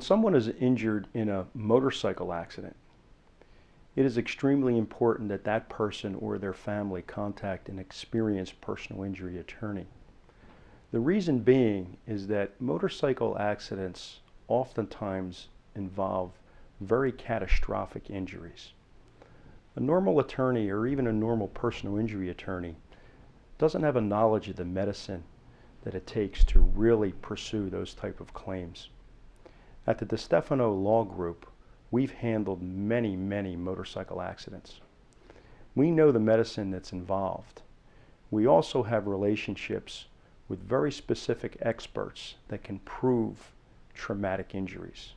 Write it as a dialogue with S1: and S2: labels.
S1: someone is injured in a motorcycle accident, it is extremely important that that person or their family contact an experienced personal injury attorney. The reason being is that motorcycle accidents oftentimes involve very catastrophic injuries. A normal attorney or even a normal personal injury attorney doesn't have a knowledge of the medicine that it takes to really pursue those type of claims. At the DeStefano Law Group, we've handled many, many motorcycle accidents. We know the medicine that's involved. We also have relationships with very specific experts that can prove traumatic injuries.